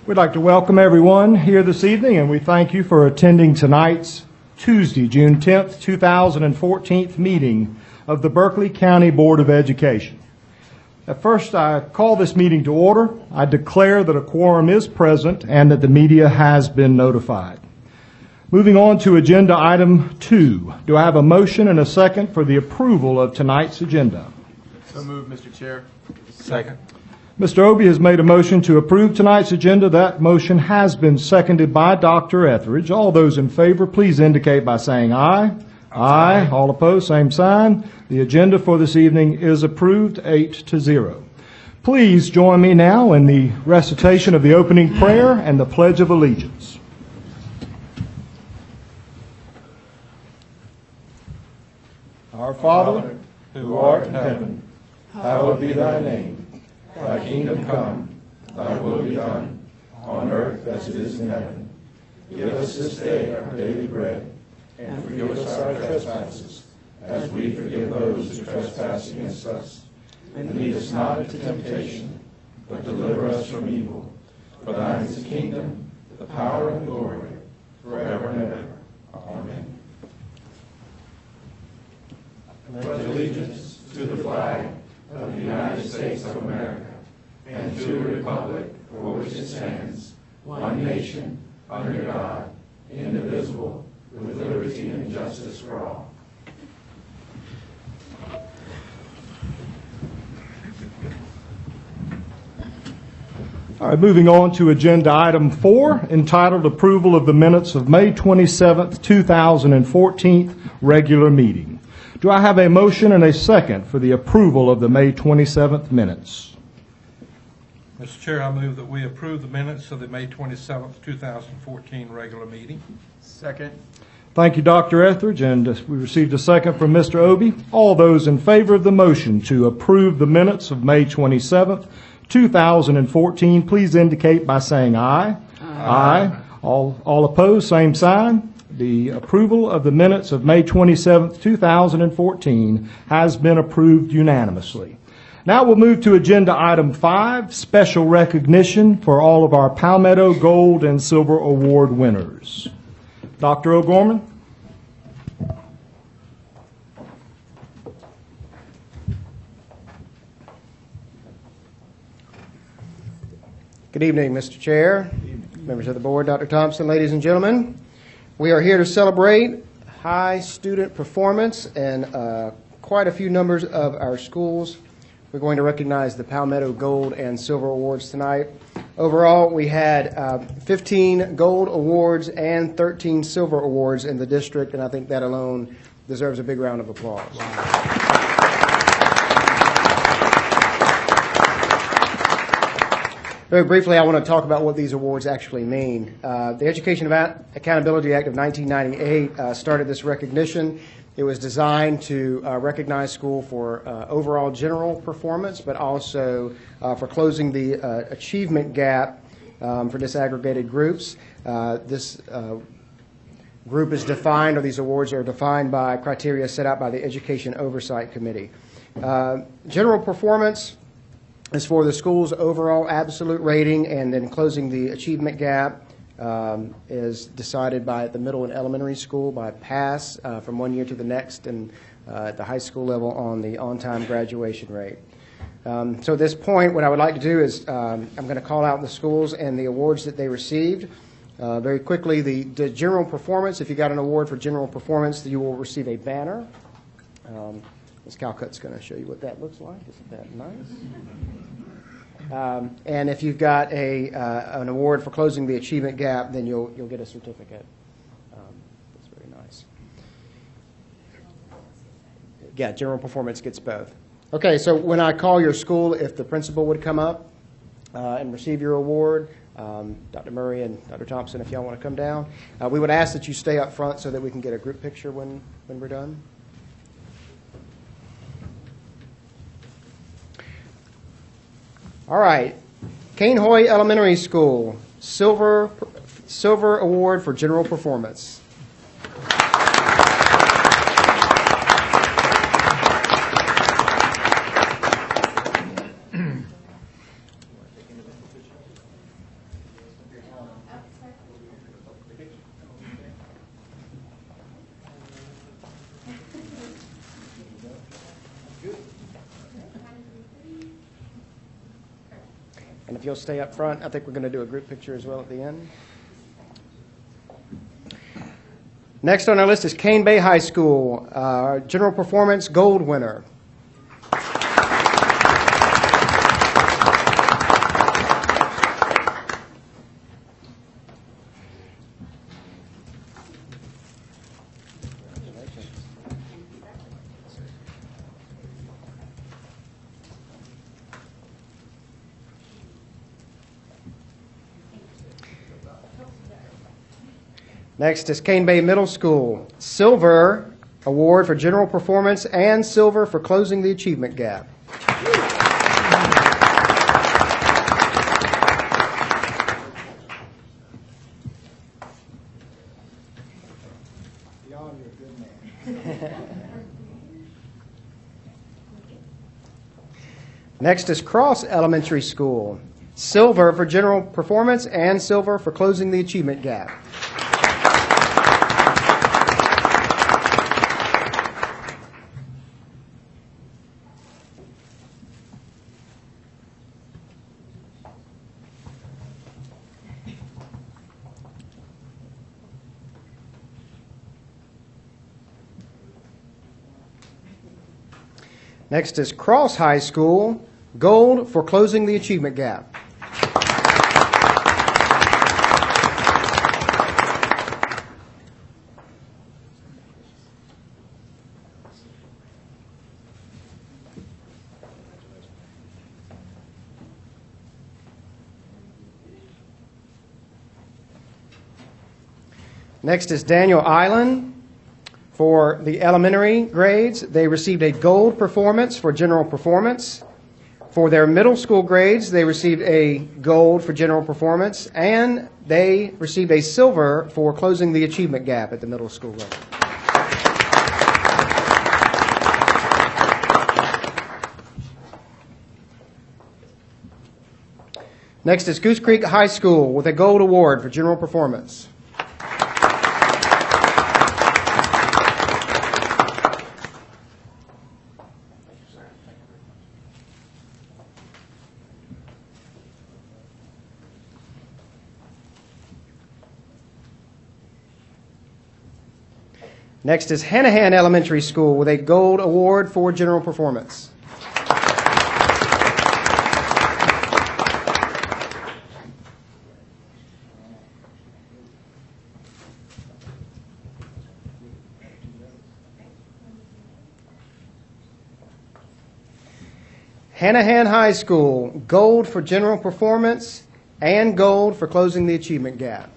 We'd like to welcome everyone here this evening, and we thank you for attending tonight's Tuesday, June 10th, 2014 meeting of the Berkeley County Board of Education. At first, I call this meeting to order. I declare that a quorum is present and that the media has been notified. Moving on to agenda item 2. Do I have a motion and a second for the approval of tonight's agenda? So moved, Mr. Chair. Second. Mr. Obie has made a motion to approve tonight's agenda. That motion has been seconded by Dr. Etheridge. All those in favor, please indicate by saying aye. Aye. All opposed, same sign. The agenda for this evening is approved, 8-0. Please join me now in the recitation of the opening prayer and the Pledge of Allegiance. Our Father, who art in heaven, hallowed be thy name. Thy kingdom come, thy will be done, on earth as it is in heaven. Give us this day our daily bread, and forgive us our trespasses, as we forgive those who trespass against us. And lead us not into temptation, but deliver us from evil. For thine is the kingdom, the power, and the glory, forever and ever. Amen. I pledge allegiance to the flag of the United States of America, and to the republic for which it stands, one nation, under God, indivisible, with liberty and justice for all. All right, moving on to agenda item 4, entitled Approval of the Minutes of May 27th, 2014 regular meeting. Do I have a motion and a second for the approval of the May 27th minutes? Mr. Chair, I move that we approve the minutes of the May 27th, 2014 regular meeting. Second. Thank you, Dr. Etheridge, and we received a second from Mr. Obie. All those in favor of the motion to approve the minutes of May 27th, 2014, please indicate by saying aye. Aye. All opposed, same sign. The approval of the minutes of May 27th, 2014 has been approved unanimously. Now we'll move to agenda item 5, special recognition for all of our Palmetto Gold and Silver Award winners. Dr. O'Gorman. Good evening, Mr. Chair, members of the board, Dr. Thompson, ladies and gentlemen. We are here to celebrate high student performance in quite a few numbers of our schools. We're going to recognize the Palmetto Gold and Silver Awards tonight. Overall, we had 15 Gold Awards and 13 Silver Awards in the district, and I think that alone deserves a big round of applause. Wow. Very briefly, I want to talk about what these awards actually mean. The Education Accountability Act of 1998 started this recognition. It was designed to recognize school for overall general performance, but also for closing the achievement gap for disaggregated groups. This group is defined, or these awards are defined by criteria set out by the Education Oversight Committee. General performance is for the school's overall absolute rating, and then closing the achievement gap is decided by the middle and elementary school by pass from one year to the next, and at the high school level on the on-time graduation rate. So at this point, what I would like to do is I'm going to call out the schools and the awards that they received. Very quickly, the general performance, if you got an award for general performance, you will receive a banner. Ms. Calcutt's going to show you what that looks like. Isn't that nice? And if you've got an award for closing the achievement gap, then you'll get a certificate. That's very nice. Yeah, general performance gets both. Okay, so when I call your school, if the principal would come up and receive your award, Dr. Murray and Dr. Thompson, if y'all want to come down, we would ask that you stay up front so that we can get a group picture when we're done. All right, Cainhoy Elementary School, Silver Award for General Performance. And if you'll stay up front, I think we're going to do a group picture as well at the end. Next on our list is Cane Bay High School, General Performance Gold winner. Next is Cane Bay Middle School, Silver Award for General Performance and Silver for Closing the Achievement Gap. Next is Cross Elementary School, Silver for General Performance and Silver for Closing the Achievement Gap. Next is Cross High School, Gold for Closing the Achievement Gap. Next is Daniel Island. For the elementary grades, they received a gold performance for general performance. For their middle school grades, they received a gold for general performance, and they received a silver for closing the achievement gap at the middle school level. Next is Goose Creek High School with a gold award for general performance. Next is Hanahan Elementary School with a gold award for general performance. Hanahan High School, gold for general performance and gold for closing the achievement gap.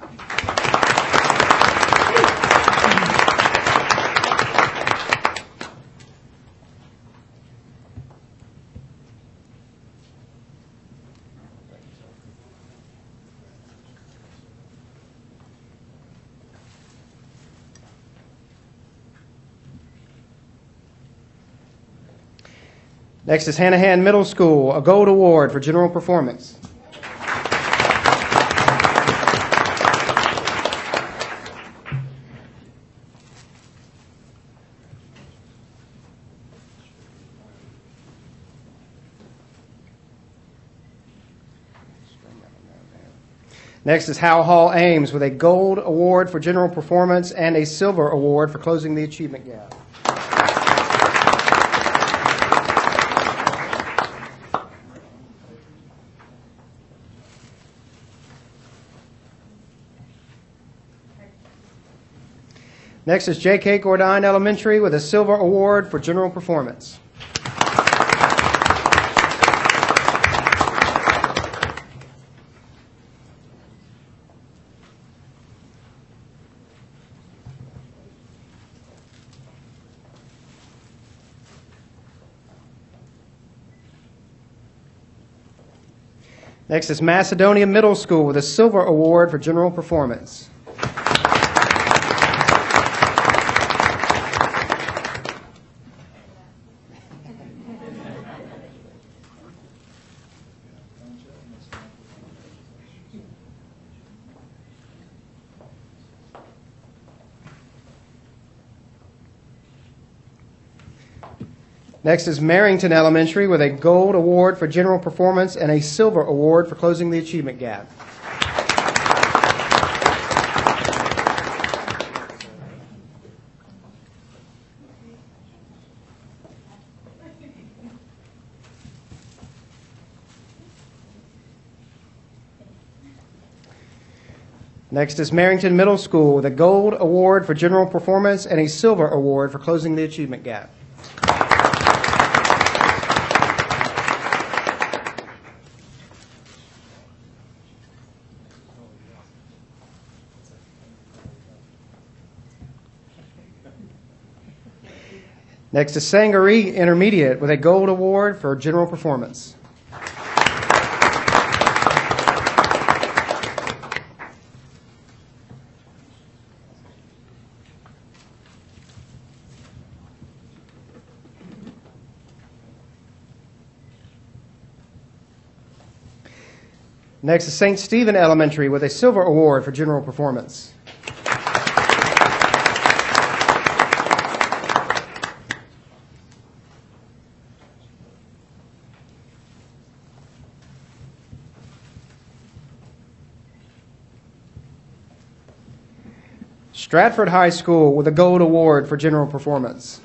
Next is Hanahan Middle School, a gold award for general performance. Next is Howell Hall Ames with a gold award for general performance and a silver award for closing the achievement gap. Next is J.K. Gordine Elementary with a silver award for general performance. Next is Macedonia Middle School with a silver award for general performance. Next is Marrington Elementary with a gold award for general performance and a silver award for closing the achievement gap. Next is Marrington Middle School with a gold award for general performance and a silver award for closing the achievement gap. Next is Sangaree Intermediate with a gold award for general performance. Next is St. Stephen Elementary with a silver award for general performance. Stratford High School with a gold award for general performance.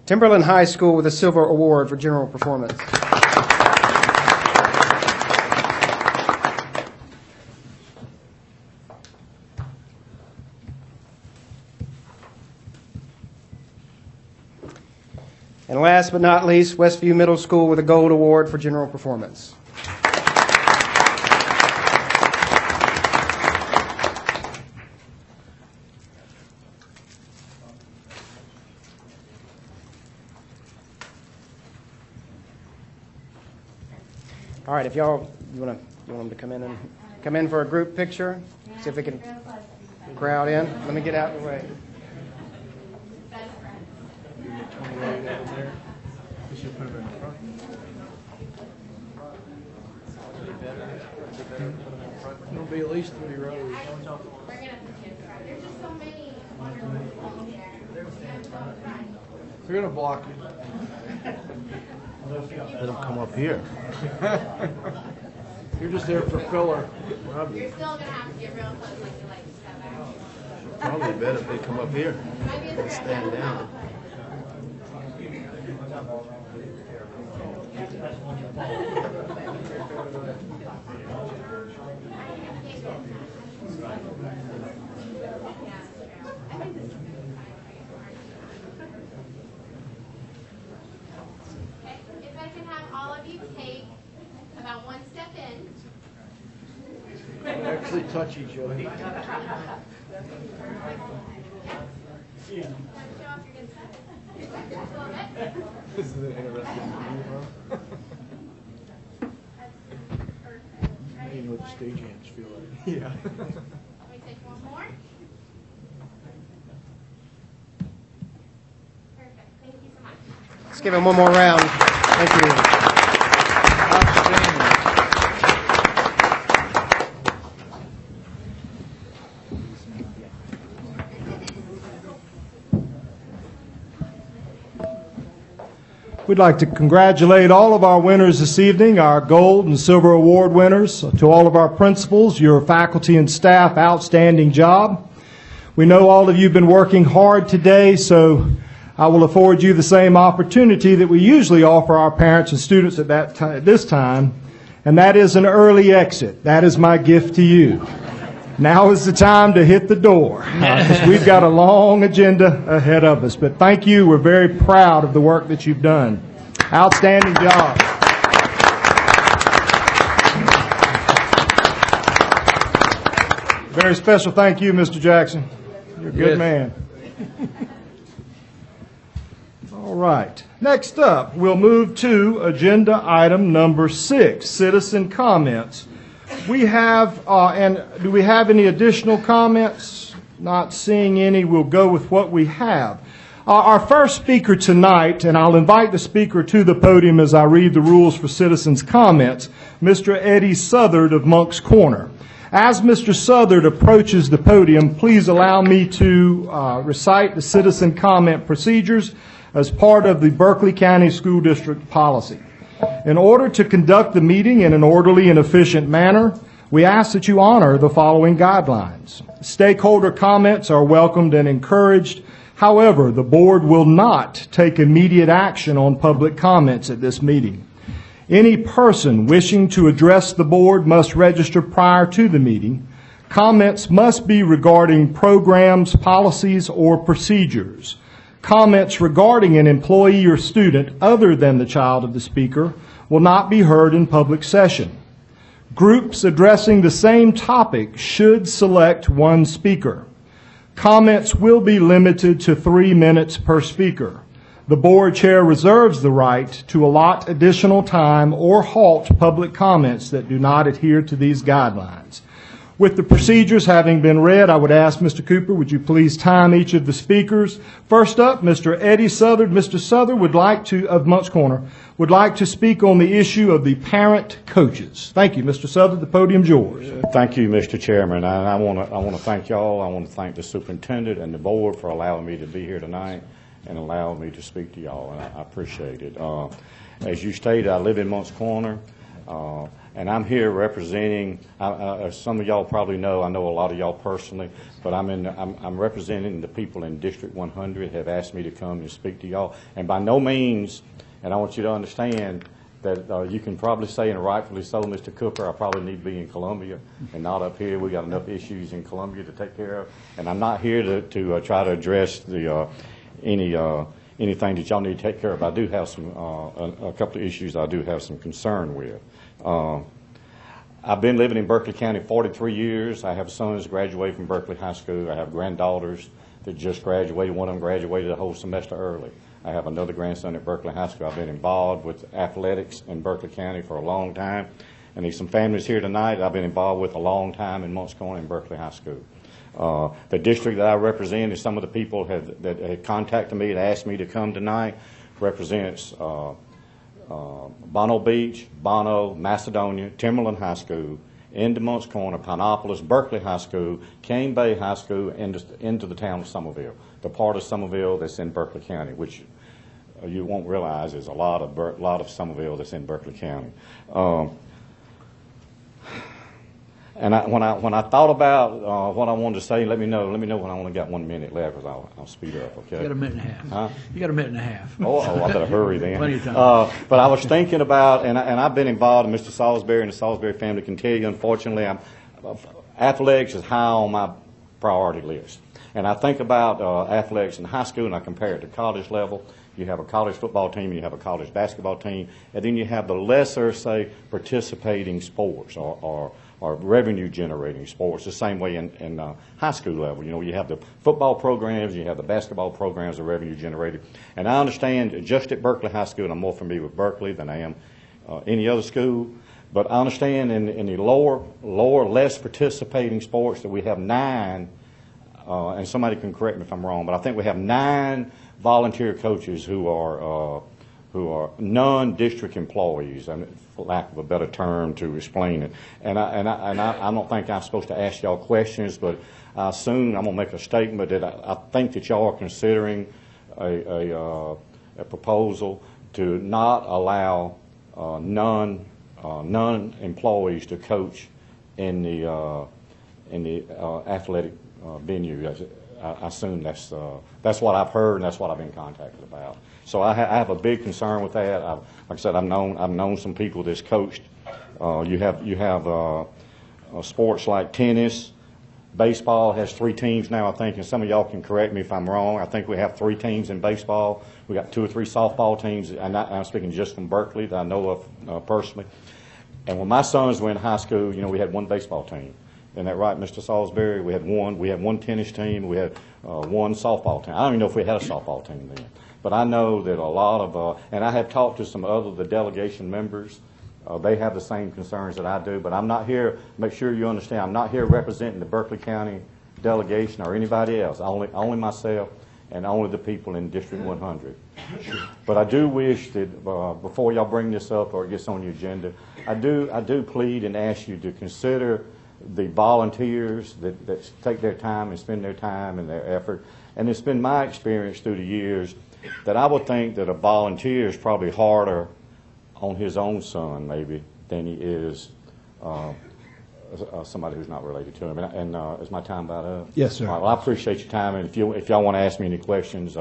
Timberland High School with a silver award for general performance. And last but not least, Westview Middle School with a gold award for general performance. All right, if y'all you want them to come in for a group picture, see if we can crowd in. Let me get out of the way. It'll be at least 3 rows. We're gonna there's just so many wonderful people here. They're gonna block you. Let them come up here. You're just there for filler. You're still gonna have to get real close like you like to step out. Probably better if they come up here Might be a and stand down. Okay, if I can have all of you take about 1 step in. Actually touch each other. Show off your good side. Just a little bit. This is an interesting view, huh? Imagine what the stagehands feel like. Yeah. Let me take one more. Perfect. Thank you so much. Let's give him one more round. Thank you. Outstanding. We'd like to congratulate all of our winners this evening, our gold and silver award winners. To all of our principals, your faculty and staff, outstanding job. We know all of you have been working hard today, so I will afford you the same opportunity that we usually offer our parents and students at this time, and that is an early exit. That is my gift to you. Now is the time to hit the door, because we've got a long agenda ahead of us. But thank you. We're very proud of the work that you've done. Outstanding job. Very special thank you, Mr. Jackson. You're a good man. All right. Next up, we'll move to agenda item number 6, citizen comments. We have, and do we have any additional comments? Not seeing any, we'll go with what we have. Our first speaker tonight, and I'll invite the speaker to the podium as I read the rules for citizens' comments, Mr. Eddie Southard of Moncks Corner. As Mr. Southard approaches the podium, please allow me to recite the citizen comment procedures as part of the Berkeley County School District policy. In order to conduct the meeting in an orderly and efficient manner, we ask that you honor the following guidelines. Stakeholder comments are welcomed and encouraged. However, the board will not take immediate action on public comments at this meeting. Any person wishing to address the board must register prior to the meeting. Comments must be regarding programs, policies, or procedures. Comments regarding an employee or student other than the child of the speaker will not be heard in public session. Groups addressing the same topic should select one speaker. Comments will be limited to 3 minutes per speaker. The board chair reserves the right to allot additional time or halt public comments that do not adhere to these guidelines. With the procedures having been read, I would ask Mr. Cooper, would you please time each of the speakers? First up, Mr. Eddie Southard. Mr. Southard of Moncks Corner would like to speak on the issue of the parent coaches. Thank you, Mr. Southard. The podium's yours. Thank you, Mr. Chairman. I want to thank y'all. I want to thank the superintendent and the board for allowing me to be here tonight and allowing me to speak to y'all, and I appreciate it. As you stated, I live in Moncks Corner. And I'm here representing, as some of y'all probably know, I know a lot of y'all personally, but I'm representing the people in District 100 have asked me to come and speak to y'all. And by no means, and I want you to understand that you can probably say, and rightfully so, Mr. Cooper, I probably need to be in Columbia and not up here. We got enough issues in Columbia to take care of. And I'm not here to try to address anything that y'all need to take care of. I do have a couple of issues I do have some concern with. I've been living in Berkeley County 43 years. I have sons graduated from Berkeley High School. I have granddaughters that just graduated. One of them graduated a whole semester early. I have another grandson at Berkeley High School. I've been involved with athletics in Berkeley County for a long time. And there's some families here tonight I've been involved with a long time in Moncks Corner and Berkeley High School. The district that I represent is some of the people that have contacted me and asked me to come tonight represents Bono Beach, Bono, Macedonia, Timberland High School, into Moncks Corner, Pinopolis, Berkeley High School, Cane Bay High School, and into the town of Somerville, the part of Somerville that's in Berkeley County, which you won't realize is a lot of Somerville that's in Berkeley County. And when I thought about what I wanted to say, let me know when I only got 1 minute left, because I'll speed up. Okay. You got a minute and a half. Huh? You got a minute and a half. Oh, I better hurry then. Plenty of time. But I was thinking about, and I've been involved in Mr. Salisbury and the Salisbury family can tell you, unfortunately, athletics is high on my priority list. And I think about athletics in high school, and I compare it to college level. You have a college football team, you have a college basketball team, and then you have the lesser, say, participating sports or revenue-generating sports, the same way in high school level. You know, you have the football programs, you have the basketball programs that are revenue-generated. And I understand just at Berkeley High School, and I'm more familiar with Berkeley than I am any other school, but I understand in the lower, less participating sports that we have 9, and somebody can correct me if I'm wrong, but I think we have 9 volunteer coaches who are non-district employees, and for lack of a better term to explain it. And I don't think I'm supposed to ask y'all questions, but soon I'm going to make a statement that I think that y'all are considering a proposal to not allow non-employees to coach in the athletic venue. I assume that's what I've heard and that's what I've been contacted about. So I have a big concern with that. Like I said, I've known some people that's coached. You have sports like tennis, baseball has 3 teams now, I think, and some of y'all can correct me if I'm wrong. I think we have 3 teams in baseball. We got 2 or 3 softball teams, and I'm speaking just from Berkeley that I know of personally. And when my sons were in high school, you know, we had 1 baseball team. Isn't that right, Mr. Salisbury? We had 1 tennis team. We had 1 softball team. I don't even know if we had a softball team then. But I know that a lot of, and I have talked to some other the delegation members. They have the same concerns that I do. But I'm not here, make sure you understand, I'm not here representing the Berkeley County delegation or anybody else, only myself. and only the people in District 100. But I do wish that before y'all bring this up or it gets on your agenda, I do plead and ask you to consider the volunteers that take their time and spend their time and their effort. And it's been my experience through the years that I would think that a volunteer is probably harder on his own son maybe than he is somebody who's not related to him. And is my time about up? Yes, sir. All right, well, I appreciate your time, and if y'all want to ask me any questions,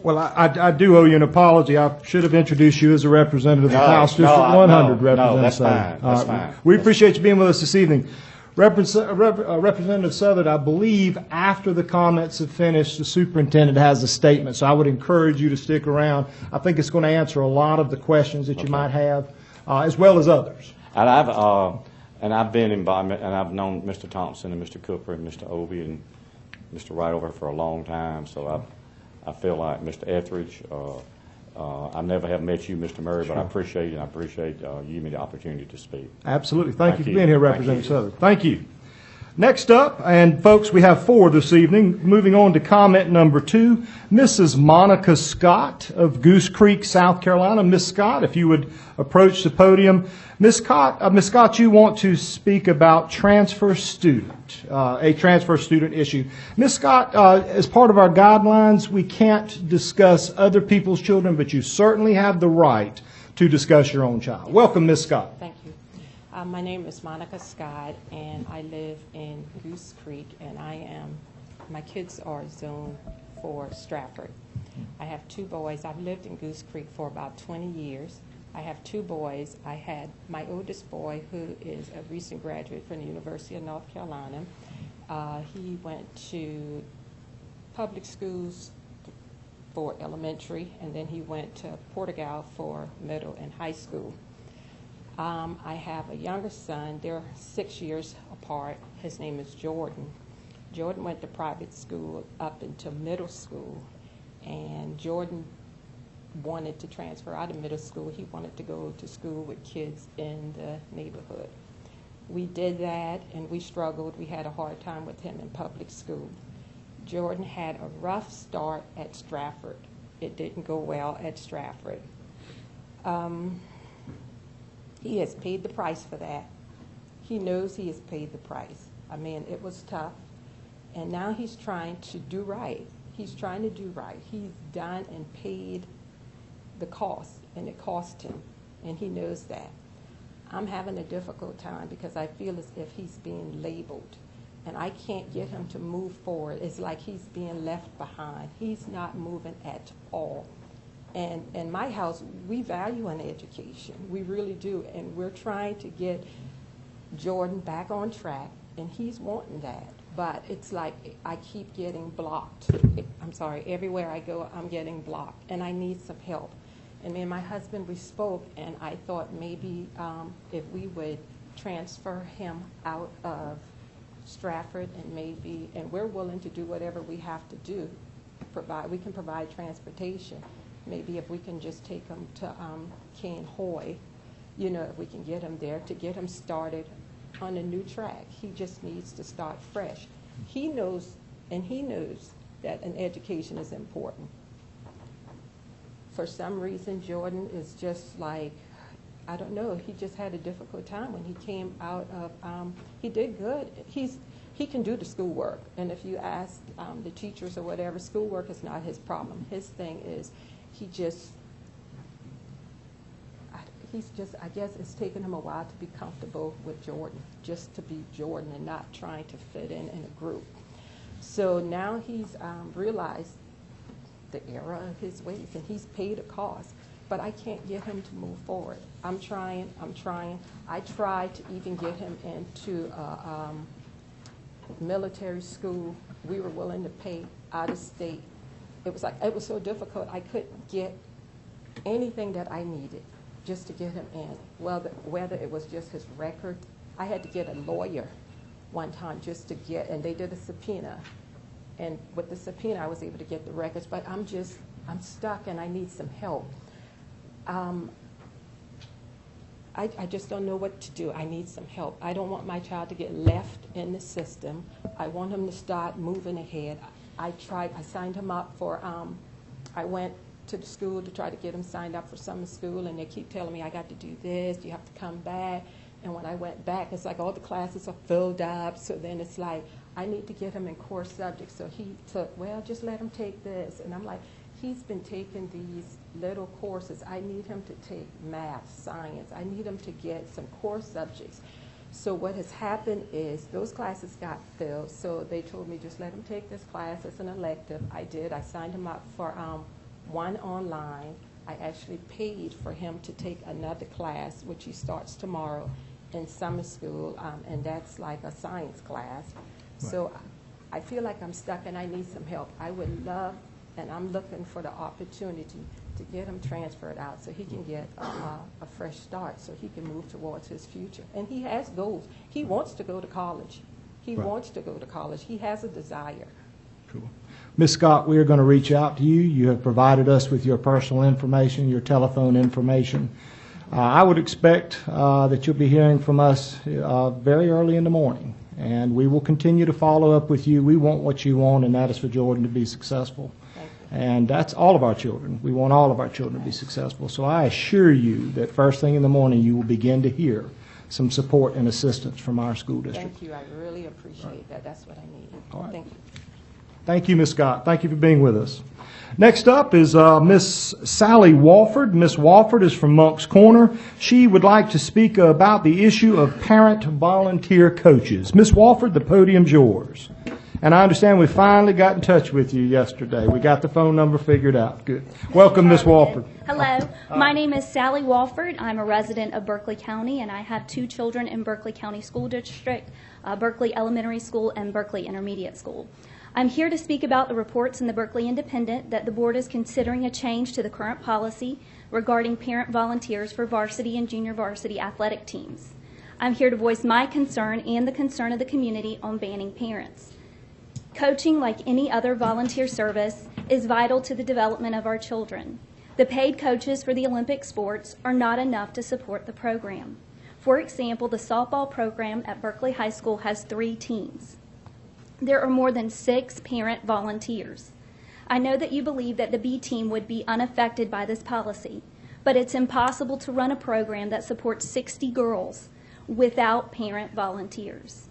Well, I do owe you an apology. I should have introduced you as a representative of House District 100 representative. No, that's fine. That's All right. fine. We appreciate you being with us this evening. Representative Southern, I believe after the comments have finished, the superintendent has a statement, so I would encourage you to stick around. I think it's going to answer a lot of the questions that you might have, as well as others. And I've been involved, and I've known Mr. Thompson and Mr. Cooper and Mr. Obie and Mr. Ridover for a long time, so I feel like Mr. Etheridge, I never have met you, Mr. Murray, but I appreciate it, and I appreciate you giving me the opportunity to speak. Absolutely. Thank you for you. being here, Thank Representative you. Southern. Thank you. Next up, and folks, we have 4 this evening. Moving on to comment number 2, Mrs. Monica Scott of Goose Creek, South Carolina. Ms. Scott, if you would approach the podium. Ms. Scott, you want to speak about a transfer student issue. Ms. Scott, as part of our guidelines, we can't discuss other people's children, but you certainly have the right to discuss your own child. Welcome, Ms. Scott. Thank you. My name is Monica Scott, and I live in Goose Creek, and my kids are Zone 4 Stratford. I have 2 boys. I've lived in Goose Creek for about 20 years. I have 2 boys. I had my oldest boy, who is a recent graduate from the University of North Carolina. He went to public schools for elementary, and then he went to Portugal for middle and high school. I have a younger son. They're 6 years apart. His name is Jordan. Jordan went to private school up until middle school, and Jordan wanted to transfer out of middle school. He wanted to go to school with kids in the neighborhood. We did that, and we struggled. We had a hard time with him in public school. Jordan had a rough start at Stratford. It didn't go well at Stratford. He has paid the price for that. He knows he has paid the price. I mean, it was tough. And now he's trying to do right. He's trying to do right. He's done and paid the cost, and it cost him, and he knows that. I'm having a difficult time because I feel as if he's being labeled, and I can't get him to move forward. It's like he's being left behind. He's not moving at all. And in my house, we value an education. We really do. And we're trying to get Jordan back on track, and he's wanting that. But it's like I keep getting blocked. I'm sorry, everywhere I go, I'm getting blocked, and I need some help. And me and my husband, we spoke, and I thought maybe if we would transfer him out of Stratford, and we're willing to do whatever we have to do. We can provide transportation. Maybe if we can just take him to Ken Hoy, if we can get him there to get him started on a new track. He just needs to start fresh. He knows that an education is important. For some reason, Jordan is just like, I don't know, he just had a difficult time when he came out of, he did good. He can do the schoolwork, and if you ask the teachers or whatever, schoolwork is not his problem. His thing is, I guess it's taken him a while to be comfortable with Jordan, just to be Jordan and not trying to fit in a group. So now he's realized the error of his ways, and he's paid a cost, but I can't get him to move forward. I'm trying. I tried to even get him into military school. We were willing to pay out of state. It was so difficult. I couldn't get anything that I needed just to get him in. Well, whether it was just his record, I had to get a lawyer one time just to get, and they did a subpoena. And with the subpoena, I was able to get the records, but I'm stuck and I need some help. I just don't know what to do. I need some help. I don't want my child to get left in the system. I want him to start moving ahead. I signed him up for, I went to the school to try to get him signed up for summer school, and they keep telling me I got to do this, you have to come back. And when I went back, it's like all the classes are filled up, so then it's like, I need to get him in core subjects. So he took, well, just let him take this. And I'm like, he's been taking these little courses. I need him to take math, science. I need him to get some core subjects. So what has happened is those classes got filled, so they told me just let him take this class as an elective. I did. I signed him up for one online. I actually paid for him to take another class, which he starts tomorrow in summer school, and that's like a science class. Right. So I feel like I'm stuck and I need some help. I would love, and I'm looking for the opportunity to get him transferred out so he can get a fresh start, so he can move towards his future. And he has goals. He wants to go to college. He Right. wants to go to college. He has a desire. Cool. Ms. Scott, we are going to reach out to you. You have provided us with your personal information, your telephone information. I would expect that you'll be hearing from us very early in the morning, and we will continue to follow up with you. We want what you want, and that is for Jordan to be successful. And that's all of our children. We want all of our children to be successful. So I assure you that first thing in the morning you will begin to hear some support and assistance from our school district. Thank you. I really appreciate that. That's what I need. All right. Thank you. Thank you, Ms. Scott. Thank you for being with us. Next up is Miss Sally Walford. Miss Walford is from Monk's Corner. She would like to speak about the issue of parent volunteer coaches. Miss Walford, the podium's yours. And I understand we finally got in touch with you yesterday. We got the phone number figured out. Good. Welcome, Miss Walford. Hello. My name is Sally Walford. I'm a resident of Berkeley County, and I have 2 children in Berkeley County School District, Berkeley Elementary School and Berkeley Intermediate School. I'm here to speak about the reports in the Berkeley Independent that the board is considering a change to the current policy regarding parent volunteers for varsity and junior varsity athletic teams. I'm here to voice my concern and the concern of the community on banning parents. Coaching, like any other volunteer service, is vital to the development of our children. The paid coaches for the Olympic sports are not enough to support the program. For example, the softball program at Berkeley High School has 3 teams. There are more than 6 parent volunteers. I know that you believe that the B team would be unaffected by this policy, but it's impossible to run a program that supports 60 girls without parent volunteers.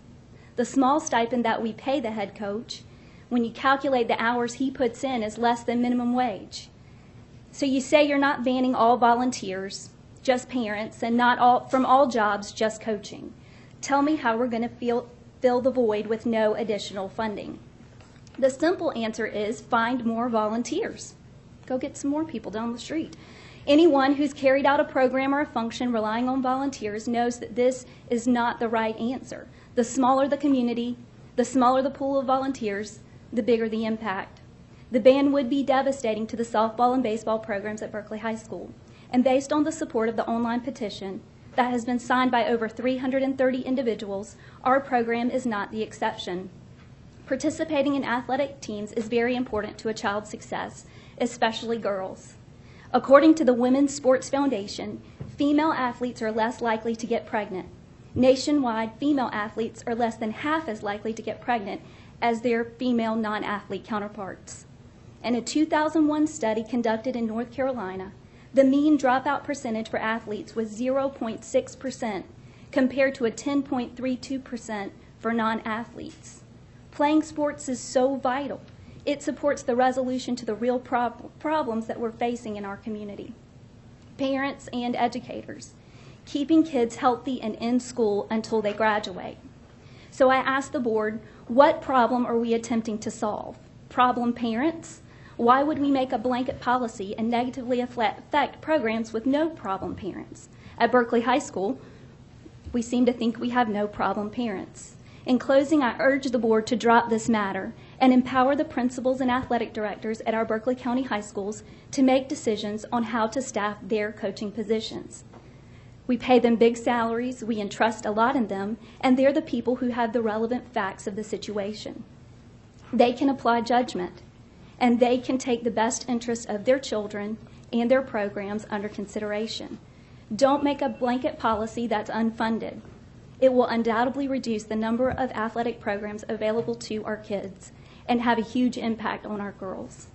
The small stipend that we pay the head coach, when you calculate the hours he puts in, is less than minimum wage. So you say you're not banning all volunteers, just parents, and not all from all jobs, just coaching. Tell me how we're going to fill the void with no additional funding. The simple answer is find more volunteers. Go get some more people down the street. Anyone who's carried out a program or a function relying on volunteers knows that this is not the right answer. The smaller the community, the smaller the pool of volunteers, the bigger the impact. The ban would be devastating to the softball and baseball programs at Berkeley High School. And based on the support of the online petition that has been signed by over 330 individuals, our program is not the exception. Participating in athletic teams is very important to a child's success, especially girls. According to the Women's Sports Foundation, female athletes are less likely to get pregnant. Nationwide, female athletes are less than half as likely to get pregnant as their female non-athlete counterparts. In a 2001 study conducted in North Carolina, the mean dropout percentage for athletes was 0.6% compared to a 10.32% for non-athletes. Playing sports is so vital. It supports the resolution to the real problems that we're facing in our community. Parents and educators, keeping kids healthy and in school until they graduate. So I asked the board, what problem are we attempting to solve? Problem parents? Why would we make a blanket policy and negatively affect programs with no problem parents? At Berkeley High School, we seem to think we have no problem parents. In closing, I urge the board to drop this matter and empower the principals and athletic directors at our Berkeley County high schools to make decisions on how to staff their coaching positions. We pay them big salaries, we entrust a lot in them, and they're the people who have the relevant facts of the situation. They can apply judgment, and they can take the best interest of their children and their programs under consideration. Don't make a blanket policy that's unfunded. It will undoubtedly reduce the number of athletic programs available to our kids, and have a huge impact on our girls.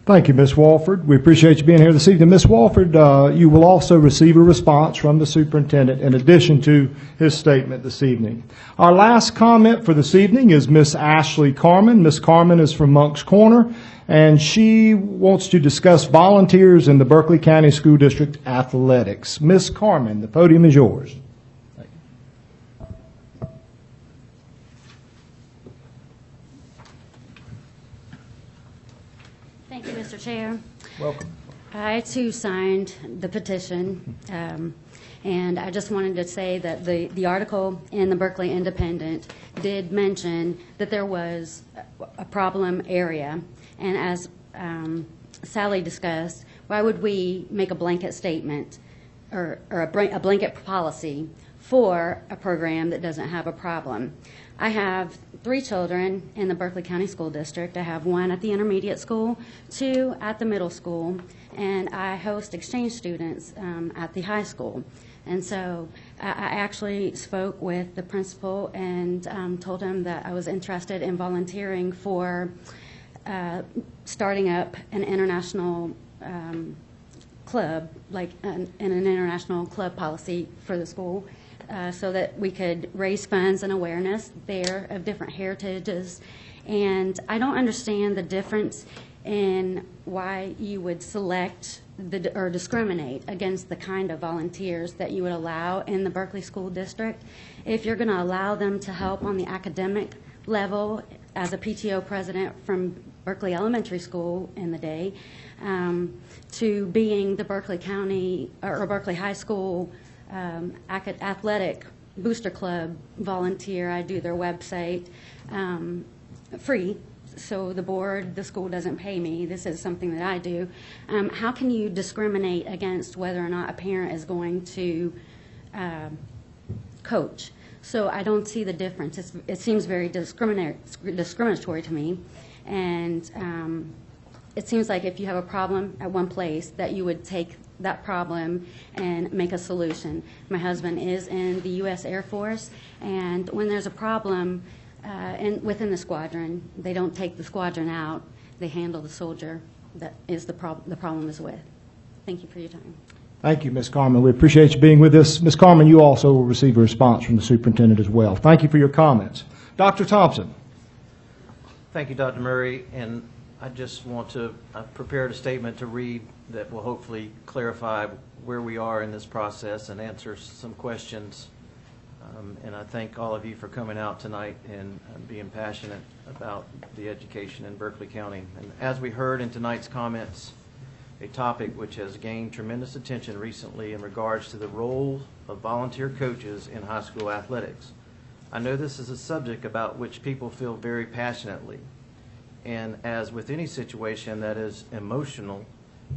Thank you, Ms. Walford. We appreciate you being here this evening. Ms. Walford, you will also receive a response from the superintendent in addition to his statement this evening. Our last comment for this evening is Ms. Ashley Carmen. Ms. Carmen is from Monk's Corner, and she wants to discuss volunteers in the Berkeley County School District athletics. Ms. Carmen, the podium is yours. Thank you, Mr. Chair. Welcome. I, too, signed the petition, and I just wanted to say that the article in the Berkeley Independent did mention that there was a problem area, and as Sally discussed, why would we make a blanket statement or a blanket policy for a program that doesn't have a problem? I have 3 children in the Berkeley County School District. I have 1 at the intermediate school, 2 at the middle school, and I host exchange students at the high school. And so I actually spoke with the principal and told him that I was interested in volunteering for starting up an international club, like an international club policy for the school. So that we could raise funds and awareness there of different heritages. And I don't understand the difference in why you would select or discriminate against the kind of volunteers that you would allow in the Berkeley School District. If you're going to allow them to help on the academic level, as a PTO president from Berkeley Elementary School in the day, to being the Berkeley County or Berkeley High School athletic booster club volunteer. I do their website free, so the school doesn't pay me. This is something that I do. How can you discriminate against whether or not a parent is going to coach? So I don't see the difference. It seems very discriminatory to me, and it seems like if you have a problem at one place that you would take that problem and make a solution. My husband is in the U.S. Air Force, and when there's a problem within the squadron, they don't take the squadron out. They handle the soldier that is the problem is with. Thank you for your time. Thank you, Ms. Carmen. We appreciate you being with us. Ms. Carmen, you also will receive a response from the superintendent as well. Thank you for your comments. Dr. Thompson. Thank you, Dr. Murray, and I just want to prepared a statement to read that will hopefully clarify where we are in this process and answer some questions. And I thank all of you for coming out tonight and being passionate about the education in Berkeley County. And as we heard in tonight's comments, a topic which has gained tremendous attention recently in regards to the role of volunteer coaches in high school athletics. I know this is a subject about which people feel very passionately. And as with any situation that is emotional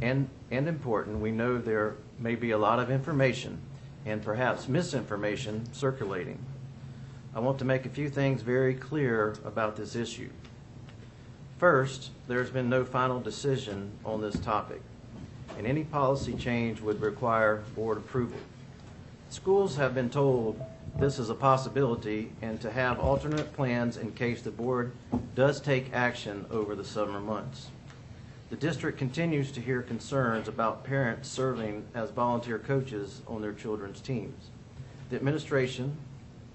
and important, we know there may be a lot of information and perhaps misinformation circulating. I want to make a few things very clear about this issue. First, there's been no final decision on this topic, and any policy change would require board approval. Schools have been told this is a possibility and to have alternate plans in case the board does take action over the summer months. The district continues to hear concerns about parents serving as volunteer coaches on their children's teams. The administration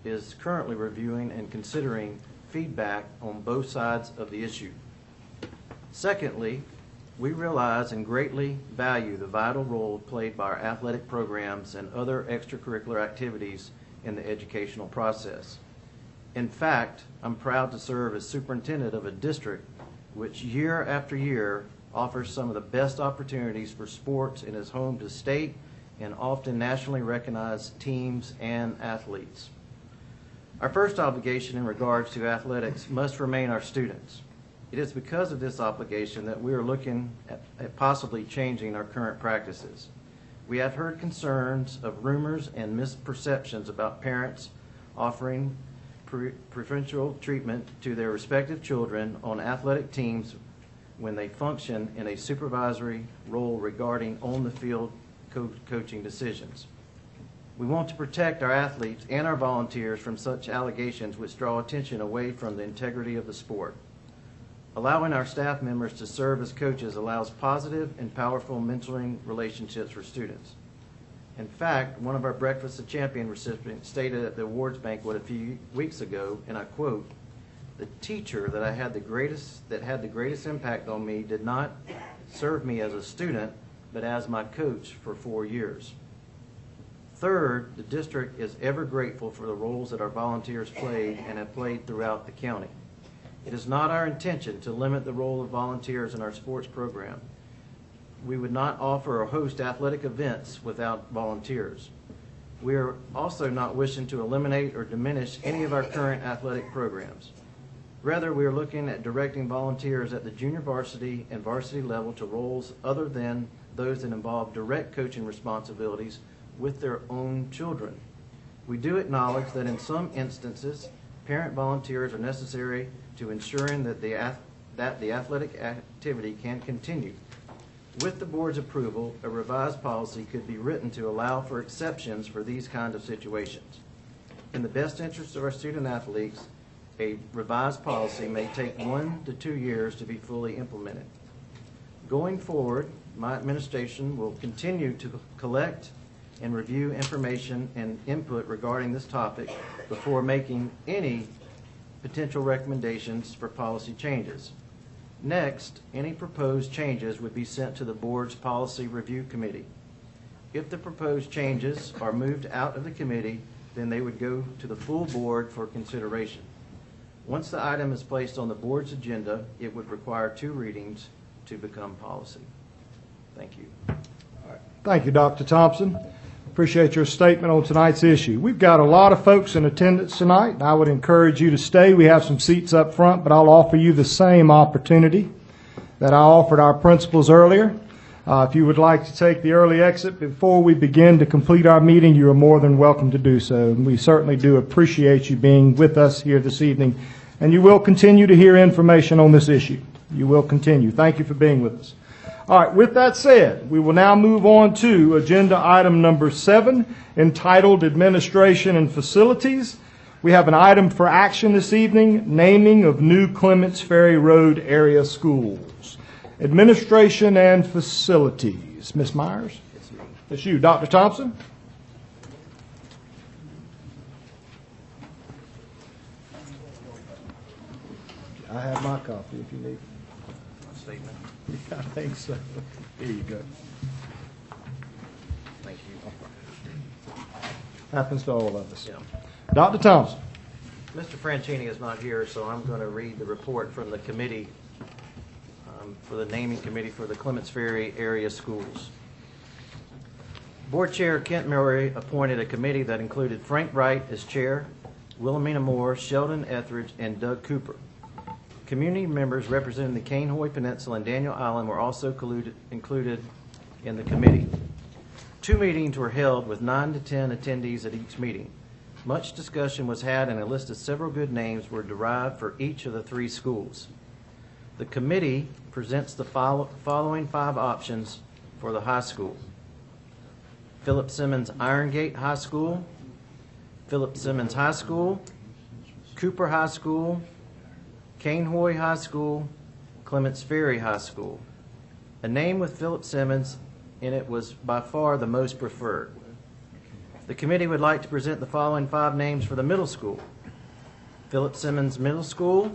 is currently reviewing and considering feedback on both sides of the issue. Secondly, we realize and greatly value the vital role played by our athletic programs and other extracurricular activities in the educational process. In fact, I'm proud to serve as superintendent of a district which year after year offers some of the best opportunities for sports and is home to state and often nationally recognized teams and athletes. Our first obligation in regards to athletics must remain our students. It is because of this obligation that we are looking at possibly changing our current practices. We have heard concerns of rumors and misperceptions about parents offering preferential treatment to their respective children on athletic teams when they function in a supervisory role regarding on-the-field coaching decisions. We want to protect our athletes and our volunteers from such allegations which draw attention away from the integrity of the sport. Allowing our staff members to serve as coaches allows positive and powerful mentoring relationships for students. In fact, one of our Breakfast of Champion recipients stated at the awards banquet a few weeks ago, and I quote, "The teacher that had the greatest impact on me did not serve me as a student, but as my coach for 4 years." Third, the district is ever grateful for the roles that our volunteers played and have played throughout the county. It is not our intention to limit the role of volunteers in our sports program. We would not offer or host athletic events without volunteers. We are also not wishing to eliminate or diminish any of our current athletic programs. Rather, we are looking at directing volunteers at the junior varsity and varsity level to roles other than those that involve direct coaching responsibilities with their own children. We do acknowledge that in some instances, parent volunteers are necessary to ensuring that the athletic activity can continue. With the board's approval, a revised policy could be written to allow for exceptions for these kinds of situations. In the best interest of our student athletes, a revised policy may take 1 to 2 years to be fully implemented. Going forward, my administration will continue to collect and review information and input regarding this topic before making any potential recommendations for policy changes. Next, any proposed changes would be sent to the board's policy review committee. If the proposed changes are moved out of the committee, then they would go to the full board for consideration. Once the item is placed on the board's agenda, it would require 2 readings to become policy. Thank you. Thank you, Dr. Thompson. Appreciate your statement on tonight's issue. We've got a lot of folks in attendance tonight, and I would encourage you to stay. We have some seats up front, but I'll offer you the same opportunity that I offered our principals earlier. If you would like to take the early exit before we begin to complete our meeting, you are more than welcome to do so. And we certainly do appreciate you being with us here this evening, and you will continue to hear information on this issue. You will continue. Thank you for being with us. All right, with that said, we will now move on to agenda item number 7, entitled Administration and Facilities. We have an item for action this evening, naming of new Clements Ferry Road area schools. Administration and Facilities. Ms. Myers? It's you. Dr. Thompson? I have my copy if you need it. Statement. I think so. Here you go. Thank you. Happens to all of us. Yeah. Dr. Thompson. Mr. Franchini is not here, so I'm going to read the report from the committee, for the naming committee for the Clements Ferry area schools. Board Chair Kent Murray appointed a committee that included Frank Wright as chair, Wilhelmina Moore, Sheldon Etheridge, and Doug Cooper. Community members representing the Cainhoy Peninsula and Daniel Island were also included in the committee. 2 meetings were held with 9 to 10 attendees at each meeting. Much discussion was had and a list of several good names were derived for each of the 3 schools. The committee presents the following 5 options for the high school: Philip Simmons Iron Gate High School, Philip Simmons High School, Cooper High School, Cainhoy High School, Clements Ferry High School. A name with Philip Simmons in it was by far the most preferred. The committee would like to present the following 5 names for the middle school: Philip Simmons Middle School,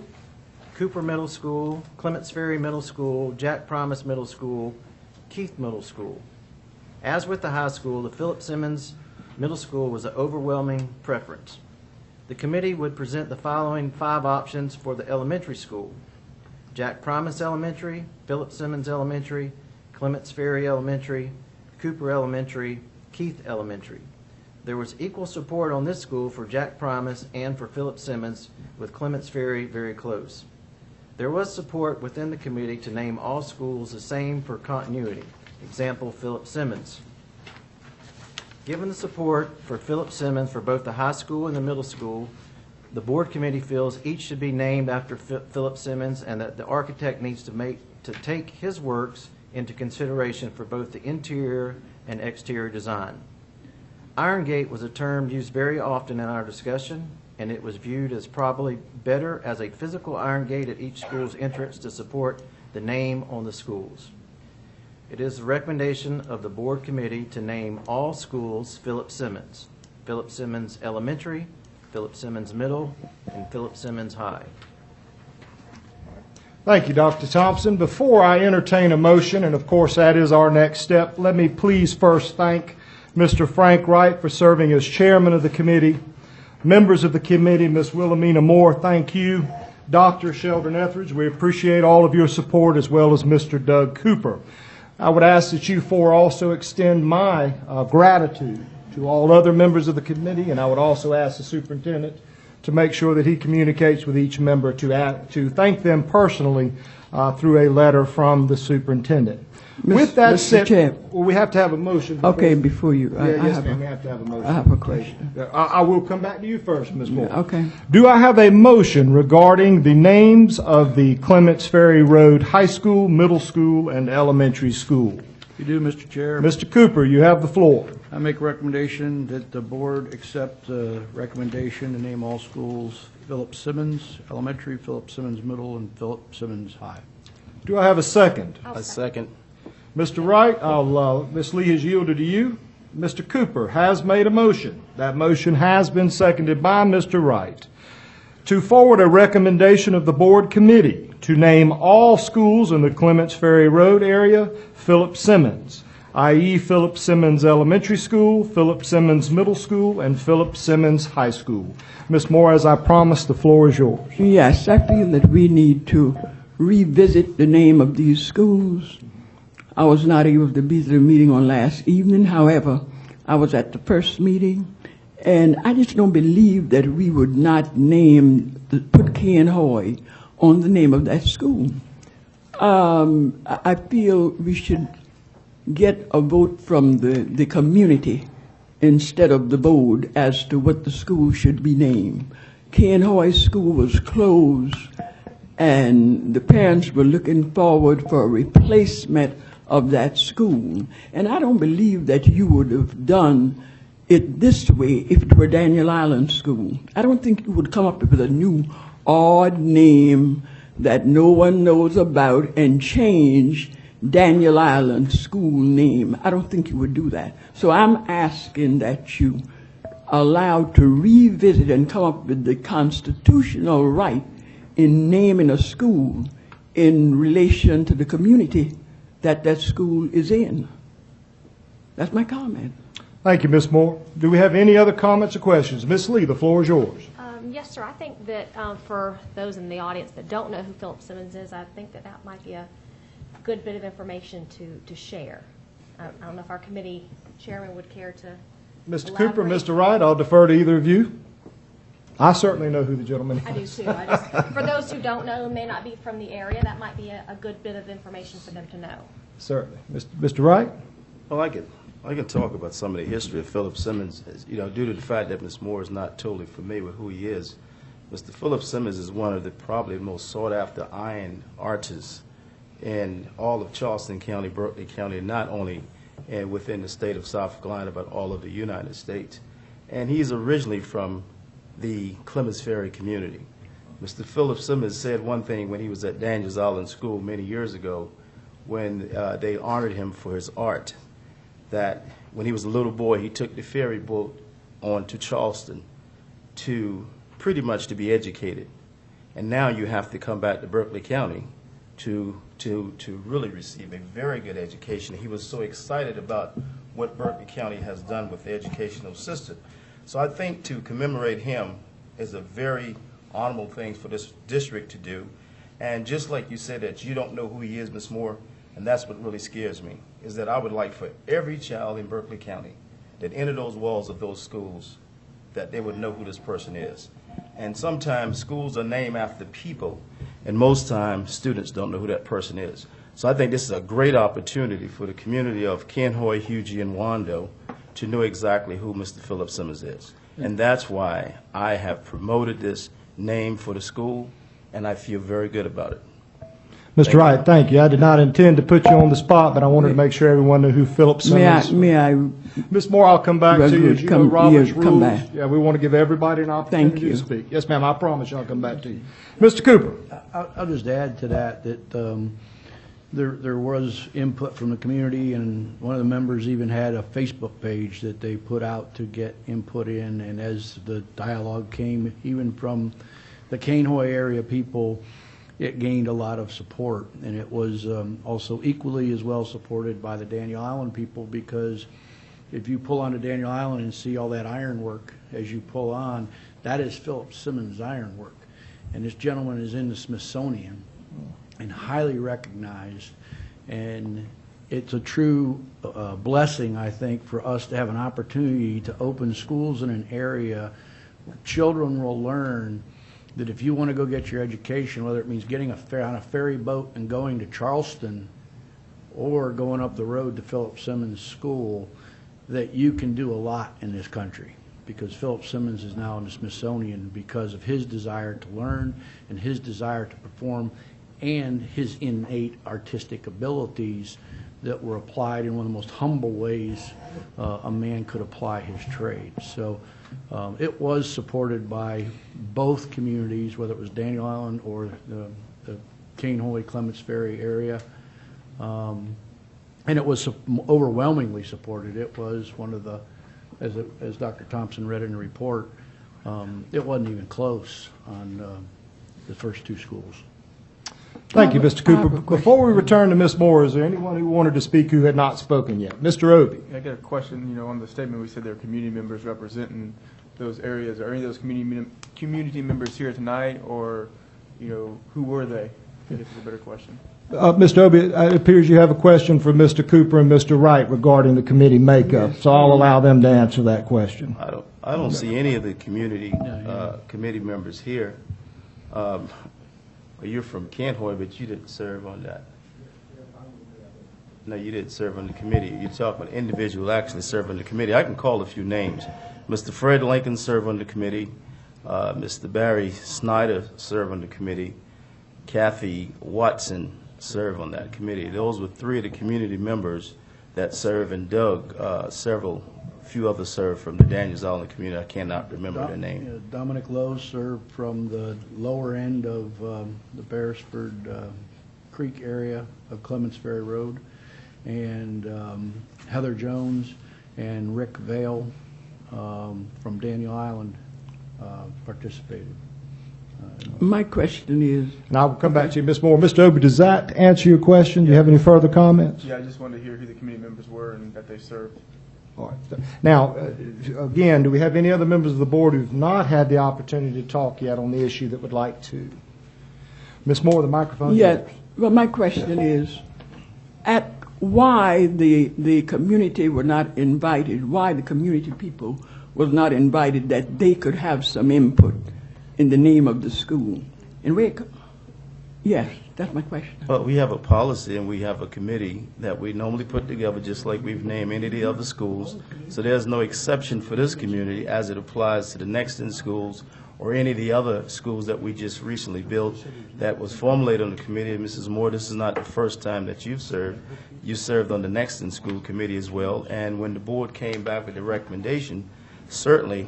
Cooper Middle School, Clements Ferry Middle School, Jack Promise Middle School, Keith Middle School. As with the high school, the Philip Simmons Middle School was an overwhelming preference. The committee would present the following 5 options for the elementary school: Jack Promise Elementary, Philip Simmons Elementary, Clements Ferry Elementary, Cooper Elementary, Keith Elementary. There was equal support on this school for Jack Promise and for Philip Simmons, with Clements Ferry very close. There was support within the committee to name all schools the same for continuity. Example, Philip Simmons. Given the support for Philip Simmons for both the high school and the middle school, the board committee feels each should be named after Philip Simmons, and that the architect needs to take his works into consideration for both the interior and exterior design. Iron Gate was a term used very often in our discussion. and it was viewed as probably better as a physical iron gate at each school's entrance to support the name on the schools. It is the recommendation of the board committee to name all schools Philip Simmons Elementary, Philip Simmons Middle, and Philip Simmons High. Thank you, Dr. Thompson. Before I entertain a motion, and of course that is our next step, let me please first thank Mr. Frank Wright for serving as chairman of the committee. Members of the committee, Ms. Wilhelmina Moore, thank you. Dr. Sheldon Etheridge, we appreciate all of your support, as well as Mr. Doug Cooper. I would ask that you four also extend my gratitude to all other members of the committee, and I would also ask the superintendent to make sure that he communicates with each member to thank them personally through a letter from the superintendent. With that Mr. said, Chair. well, we have to have a motion. Okay, before you, Yes, ma'am, we have to have a motion. I have a question. I will come back to you first, Ms. Moore. Okay. Do I have a motion regarding the names of the Clements Ferry Road High School, Middle School, and Elementary School? You do, Mr. Chair. Mr. Cooper, you have the floor. I make a recommendation that the board accept the recommendation to name all schools Philip Simmons Elementary, Philip Simmons Middle, and Philip Simmons High. Do I have a second? A second. Mr. Wright, Ms. Lee has yielded to you. Mr. Cooper has made a motion. That motion has been seconded by Mr. Wright to forward a recommendation of the board committee to name all schools in the Clements Ferry Road area Philip Simmons, i.e. Philip Simmons Elementary School, Philip Simmons Middle School, and Philip Simmons High School. Ms. Moore, as I promised, the floor is yours. Yes, I feel that we need to revisit the name of these schools. I was not able to be at the meeting on last evening. However, I was at the first meeting, and I just don't believe that we would not put Ken Hoy on the name of that school. I feel we should get a vote from the community instead of the board as to what the school should be named. Ken Hoy's school was closed, and the parents were looking forward for a replacement of that school. And I don't believe that you would have done it this way if it were Daniel Island School. I don't think you would come up with a new odd name that no one knows about and change Daniel Island School name. I don't think you would do that. So I'm asking that you allow to revisit and come up with the constitutional right in naming a school in relation to the community that school is in. That's my comment. Thank you, Ms. Moore. Do we have any other comments or questions? Ms. Lee, the floor is yours. Yes, sir. I think that for those in the audience that don't know who Philip Simmons is, I think that might be a good bit of information to share. I don't know if our committee chairman would care to Mr. elaborate. Cooper, Mr. Wright, I'll defer to either of you. I certainly know who the gentleman is. I do too. For those who don't know, may not be from the area, that might be a good bit of information for them to know. Certainly. Mr. Wright? Well, I can talk about some of the history of Philip Simmons. Due to the fact that Ms. Moore is not totally familiar with who he is. Mr. Philip Simmons is one of the probably most sought-after iron artists in all of Charleston County, Berkeley County, not only within the state of South Carolina, but all of the United States. And he's originally from the Clements Ferry community. Mr. Philip Simmons said one thing when he was at Daniels Island School many years ago when they honored him for his art, that when he was a little boy, he took the ferry boat on to Charleston to pretty much to be educated. And now you have to come back to Berkeley County to really receive a very good education. He was so excited about what Berkeley County has done with the educational system. So I think to commemorate him is a very honorable thing for this district to do. And just like you said that you don't know who he is, Ms. Moore, and that's what really scares me, is that I would like for every child in Berkeley County that entered those walls of those schools, that they would know who this person is. And sometimes schools are named after people, and most times students don't know who that person is. So I think this is a great opportunity for the community of Kenhoy, Hugie, and Wando to know exactly who Mr. Philip Simmons is. And that's why I have promoted this name for the school, and I feel very good about it. Mr. Wright, thank you. I did not intend to put you on the spot, but I wanted to make sure everyone knew who Philip Simmons. May I? Ms. Moore, I'll come back to you. As you know, Robert's rules. Come back. Yeah, we want to give everybody an opportunity to speak. Yes, ma'am, I promise you I'll come back to you. Mr. Cooper. I'll just add to that there was input from the community, and one of the members even had a Facebook page that they put out to get input in, and as the dialogue came, even from the Cainhoy area people, it gained a lot of support, and it was also equally as well supported by the Daniel Island people, because if you pull onto Daniel Island and see all that ironwork as you pull on, that is Philip Simmons' ironwork. And this gentleman is in the Smithsonian and highly recognized, and it's a true blessing, I think, for us to have an opportunity to open schools in an area where children will learn that if you want to go get your education, whether it means getting on a ferry boat and going to Charleston or going up the road to Philip Simmons School, that you can do a lot in this country, because Philip Simmons is now in the Smithsonian because of his desire to learn and his desire to perform and his innate artistic abilities that were applied in one of the most humble ways a man could apply his trade. So it was supported by both communities, whether it was Daniel Island or the Cainhoy, Clements Ferry area. And it was overwhelmingly supported. It was one of the, as Dr. Thompson read in the report, it wasn't even close on the first two schools. Thank you, Mr. Cooper. Before we return to Ms. Moore, is there anyone who wanted to speak who had not spoken yet? Mr. Obie. I got a question. On the statement we said there are community members representing those areas. Are any of those community members here tonight, or, who were they? I guess is a better question. Mr. Obie, it appears you have a question for Mr. Cooper and Mr. Wright regarding the committee makeup, so I'll allow them to answer that question. I don't see any of the community committee members here. You're from Cainhoy, but you didn't serve on that. No, you didn't serve on the committee. You're talking about individual actually serve on the committee. I can call a few names. Mr. Fred Lincoln served on the committee. Mr. Barry Snyder served on the committee. Kathy Watson served on that committee. Those were three of the community members that served, and Doug, few others served from the Daniels Island community. I cannot remember their name. Dominic Lowe served from the lower end of the Beresford Creek area of Clements Ferry Road, and Heather Jones and Rick Vale from Daniel Island participated. My question is... And I'll come back to you, Ms. Moore. Mr. Obie, does that answer your question? Do you have any further comments? Yeah, I just wanted to hear who the committee members were and that they served. All right. Now, again, do we have any other members of the board who've not had the opportunity to talk yet on the issue that would like to? Ms. Moore, the microphone is yours. Well, my question is, why the community were not invited, why the community people was not invited, that they could have some input in the name of the school? And yes, that's my question. Well, we have a policy and we have a committee that we normally put together just like we've named any of the other schools. So there's no exception for this community as it applies to the next in schools or any of the other schools that we just recently built that was formulated on the committee. And Mrs. Moore, this is not the first time that you've served. You served on the next in school committee as well. And when the board came back with the recommendation, certainly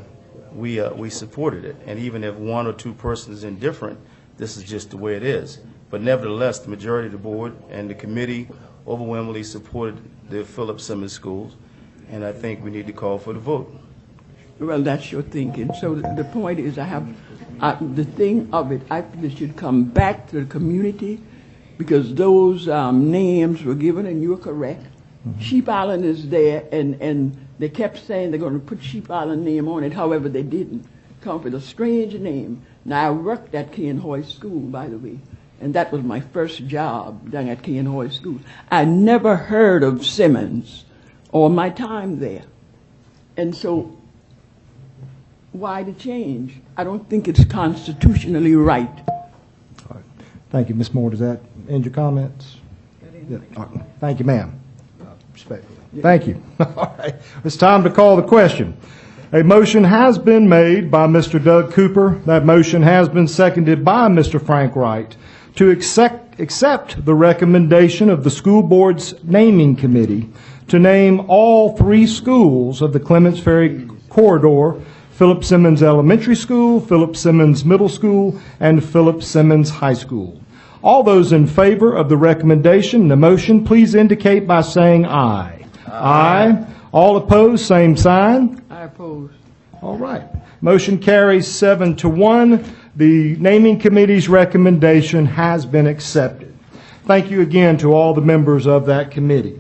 we supported it. And even if one or two persons is indifferent, this is just the way it is. But nevertheless, the majority of the board and the committee overwhelmingly supported the Philip Simmons schools, and I think we need to call for the vote. Well, that's your thinking. So the point is, the thing of it, I think it should come back to the community, because those names were given, and you are correct. Mm-hmm. Sheep Island is there, and they kept saying they're going to put Sheep Island name on it. However, they didn't. Come up with a strange name. Now, I worked at Cainhoy School, by the way, and that was my first job down at Cainhoy School. I never heard of Simmons or my time there. And so, why the change? I don't think it's constitutionally right. All right. Thank you, Ms. Moore. Does that end your comments? Yeah. Right. Thank you, ma'am. Respectfully. Yeah. Thank you. All right. It's time to call the question. A motion has been made by Mr. Doug Cooper. That motion has been seconded by Mr. Frank Wright to accept accept the recommendation of the school board's naming committee to name all 3 schools of the Clements Ferry corridor: Philip Simmons Elementary School, Philip Simmons Middle School, and Philip Simmons High School. All those in favor of the recommendation, the motion, please indicate by saying aye. Aye. All opposed, same sign. I oppose. All right. Motion carries 7-1. The naming committee's recommendation has been accepted. Thank you again to all the members of that committee.